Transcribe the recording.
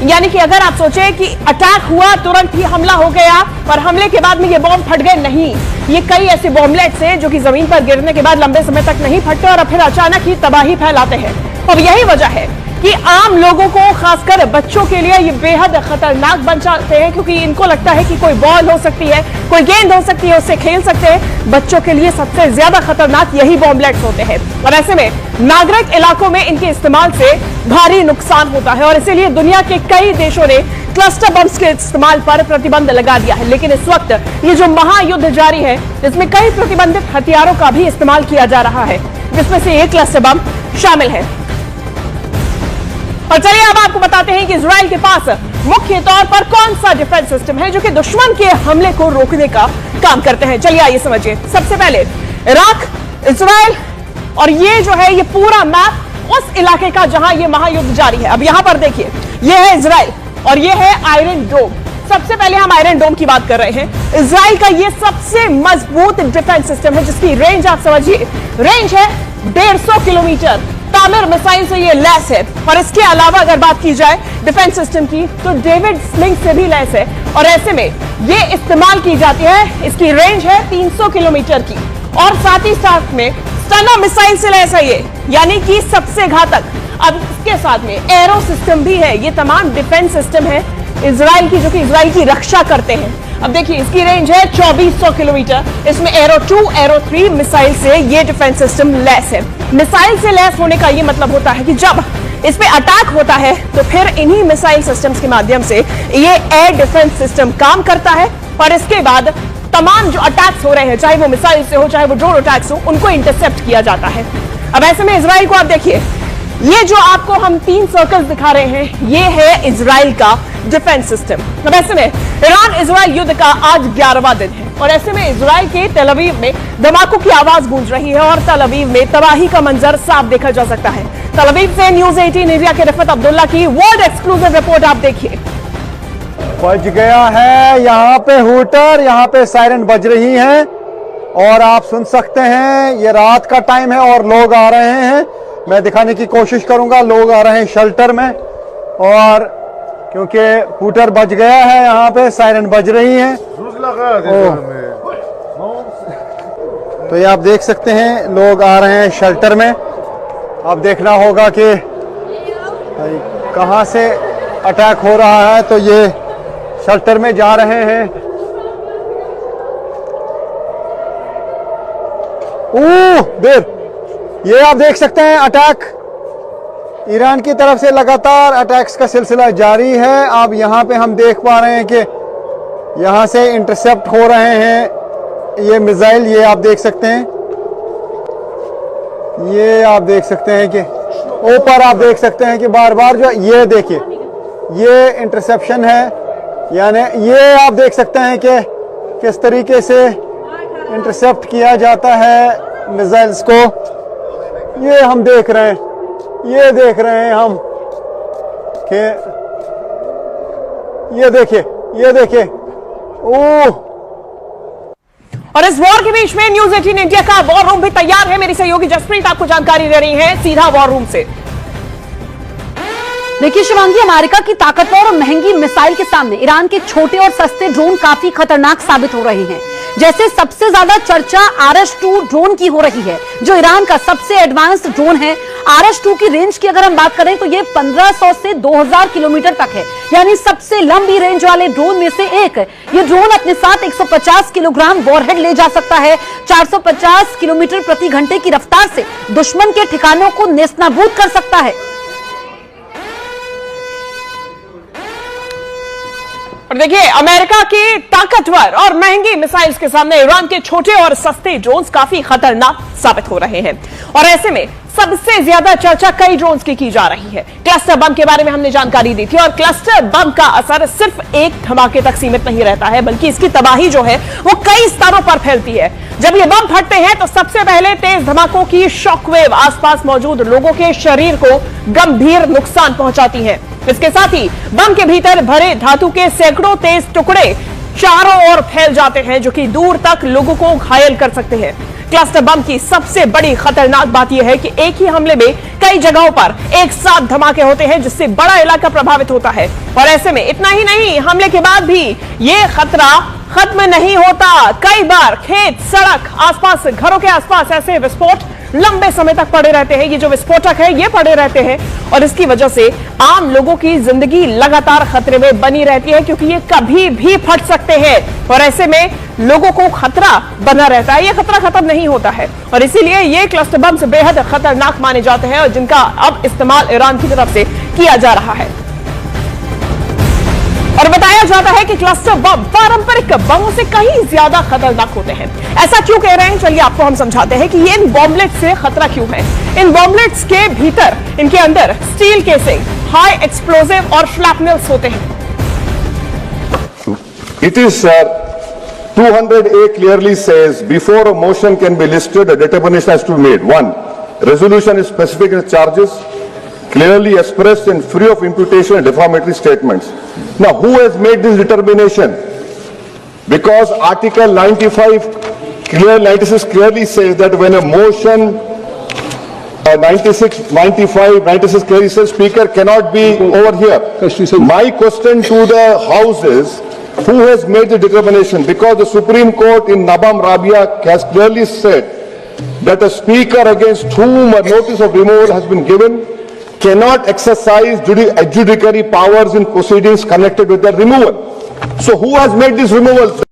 यानी कि अगर आप सोचें कि अटैक हुआ तुरंत ही हमला हो गया और हमले के बाद में ये बॉम्ब फट गए, नहीं, ये कई ऐसे बॉम्बलेट्स हैं जो कि जमीन पर गिरने के बाद लंबे समय तक नहीं फटते और फिर अचानक ही तबाही फैलाते हैं। और यही वजह है कि आम लोगों को, खासकर बच्चों के लिए ये बेहद खतरनाक बन जाते हैं, क्योंकि इनको लगता है कि कोई बॉल हो सकती है, कोई गेंद हो सकती है, उससे खेल सकते हैं। बच्चों के लिए सबसे ज्यादा खतरनाक यही बॉम्बलेट्स होते हैं और ऐसे में नागरिक इलाकों में इनके इस्तेमाल से भारी नुकसान होता है और इसीलिए दुनिया के कई देशों ने क्लस्टर बम्स के इस्तेमाल पर प्रतिबंध लगा दिया है। लेकिन इस वक्त ये जो महायुद्ध जारी है, इसमें कई प्रतिबंधित हथियारों का भी इस्तेमाल किया जा रहा है, जिसमें से एक क्लस्टर बम शामिल है। और चलिए अब आपको बताते हैं कि इजराइल के पास मुख्य तौर पर कौन सा डिफेंस सिस्टम है जो कि दुश्मन के हमले को रोकने का काम करते हैं। चलिए आइए समझिए। सबसे पहले इराक, इजराइल और ये जो है ये पूरा मैप उस इलाके का जहां ये महायुद्ध जारी है। अब यहां पर देखिए, ये है इजराइल और ये है आयरन डोम। सबसे पहले हम आयरन डोम की बात कर रहे हैं। इजराइल का ये सबसे मजबूत डिफेंस सिस्टम है जिसकी रेंज आप समझिए, रेंज है 150 किलोमीटर। तामिर मिसाइल से ये लैस है और इसके अलावा अगर बात की जाए डिफेंस सिस्टम की तो डेविड स्लिंग से भी लैस है और ऐसे में ये इस्तेमाल की जाती है। इसकी रेंज है 300 किलोमीटर की और साथ ही साथ में स्टर्ना मिसाइल से लैस है ये, यानी कि सबसे घातक। अब इसके साथ में एरो सिस्टम भी है। ये तमाम डिफेंस सिस्टम है इजराइल की, जो कि इजराइल की रक्षा करते हैं। अब देखिए इसकी रेंज है 2400 किलोमीटर। इसमें एरो 2, एरो 3 मिसाइल से ये डिफेंस सिस्टम लैस है। मिसाइल से लैस होने का ये मतलब होता है कि जब इस पे अटैक होता है तो फिर इन्हीं मिसाइल सिस्टम्स के माध्यम से ये एयर डिफेंस सिस्टम काम करता है और इसके बाद तमाम जो अटैक्स हो रहे हैं, चाहे वो मिसाइल से हो, चाहे वो ड्रोन अटैक्स हो, उनको इंटरसेप्ट किया जाता है। अब ऐसे में इजराइल को आप देखिए, ये जो आपको हम 3 सर्कल्स दिखा रहे हैं, ये है इजराइल का डिफेंस सिस्टम। अब ऐसे में ईरान इजराइल युद्ध का आज 11वां दिन है और ऐसे में इजराइल के तेल अवीव में धमाकों की आवाज गूंज रही है और तेल अवीव में तबाही का मंजर साफ देखा जा सकता है। तेल अवीव से न्यूज़ 18 इंडिया के रिफत अब्दुल्ला की वर्ल्ड एक्सक्लूसिव रिपोर्ट आप देखिए। बज गया है यहाँ पे हूटर, यहाँ पे सायरन बज रही है और आप सुन सकते हैं ये रात का टाइम है और लोग आ रहे हैं। मैं दिखाने की कोशिश करूंगा, लोग आ रहे हैं शेल्टर में और क्योंकि हूटर बज गया है, यहाँ पे सायरन बज रही है। तो ये आप देख सकते हैं लोग आ रहे हैं शेल्टर में। अब देखना होगा कि कहाँ से अटैक हो रहा है, तो ये शेल्टर में जा रहे हैं। देर ये आप देख सकते हैं अटैक ईरान की तरफ से लगातार अटैक्स का सिलसिला जारी है। अब यहाँ पे हम देख पा रहे हैं कि यहाँ से इंटरसेप्ट हो रहे हैं ये मिसाइल। ये आप देख सकते हैं, ये आप देख सकते हैं कि ऊपर आप देख सकते हैं कि बार बार जो ये देखिए ये इंटरसेप्शन है, यानी ये आप देख सकते हैं कि किस तरीके से इंटरसेप्ट किया जाता है मिसाइल्स को। ये हम देख रहे हैं, ये देख रहे हैं हम कि ये देखिए ओह। और इस वॉर के बीच में न्यूज़ 18 इंडिया का वॉर रूम भी तैयार है। मेरी सहयोगी जसप्रीत आपको जानकारी दे रही है सीधा वॉर रूम से। देखिए शिवांगी, अमेरिका की ताकतवर और महंगी मिसाइल के सामने ईरान के छोटे और सस्ते ड्रोन काफी खतरनाक साबित हो रहे हैं। जैसे सबसे ज्यादा चर्चा RS-2 ड्रोन की हो रही है, जो ईरान का सबसे एडवांस्ड ड्रोन है। RS-2 की रेंज की अगर हम बात करें तो ये 1500 से 2000 किलोमीटर तक है, यानी सबसे लंबी रेंज वाले ड्रोन में से एक। ये ड्रोन अपने साथ 150 किलोग्राम वॉरहेड ले जा सकता है। 450 किलोमीटर प्रति घंटे की रफ्तार से दुश्मन के ठिकानों को नेस्तनाबूद कर सकता है। और देखिए अमेरिका की ताकतवर और महंगी मिसाइल्स के सामने ईरान के छोटे और सस्ते ड्रोन्स काफी खतरनाक साबित हो रहे हैं और ऐसे में सबसे ज्यादा चर्चा कई ड्रोन्स की जा रही है। क्लस्टर बम के बारे में हमने जानकारी दी थी और क्लस्टर बम का असर सिर्फ एक धमाके तक सीमित नहीं रहता है, बल्कि इसकी तबाही जो है वो कई स्तरों पर फैलती है। जब ये बम फटते हैं तो सबसे पहले तेज धमाकों की शॉकवेव आसपास मौजूद लोगों के शरीर को गंभीर नुकसान पहुंचाती है। इसके साथ ही बम के भीतर भरे धातु के सैकड़ों तेज टुकड़े चारों ओर फैल जाते हैं, जो कि दूर तक लोगों को घायल कर सकते हैं। क्लस्टर बम की सबसे बड़ी खतरनाक बात यह है कि एक ही हमले में कई जगहों पर एक साथ धमाके होते हैं, जिससे बड़ा इलाका प्रभावित होता है। और ऐसे में इतना ही नहीं, हमले के बाद भी यह खतरा खत्म नहीं होता। कई बार खेत, सड़क, आसपास, घरों के आसपास ऐसे विस्फोट लंबे समय तक पड़े रहते हैं। ये जो विस्फोटक है ये पड़े रहते हैं और इसकी वजह से आम लोगों की जिंदगी लगातार खतरे में बनी रहती है, क्योंकि ये कभी भी फट सकते हैं और ऐसे में लोगों को खतरा बना रहता है। ये खतरा खत्म नहीं होता है और इसीलिए ये क्लस्टर बम्स बेहद खतरनाक माने जाते हैं और जिनका अब इस्तेमाल ईरान की तरफ से किया जा रहा है। और बताया जाता है कि क्लस्टर बम पारंपरिक बमों से कहीं ज्यादा खतरनाक होते हैं। ऐसा क्यों कह रहे हैं, चलिए आपको हम समझाते हैं कि ये इन बॉम्बलेट से खतरा क्यों है। इन बॉम्बलेट्स के भीतर, इनके अंदर स्टील केसिंग, हाई एक्सप्लोजिव और फ्लैपनेल्स होते हैं। It is 200A clearly says before a motion can be listed, a determination has to be made. 1. Resolution is specific in its charges, clearly expressed and free of imputation and defamatory statements. Now, who has made this determination? Because Article 96 clearly says that when a motion 96 clearly says Speaker cannot be over here. My question to the House is, who has made the determination? Because the Supreme Court in Nabam Rabia has clearly said that a Speaker against whom a notice of removal has been given cannot exercise adjudicatory powers in proceedings connected with the removal. So who has made this removal?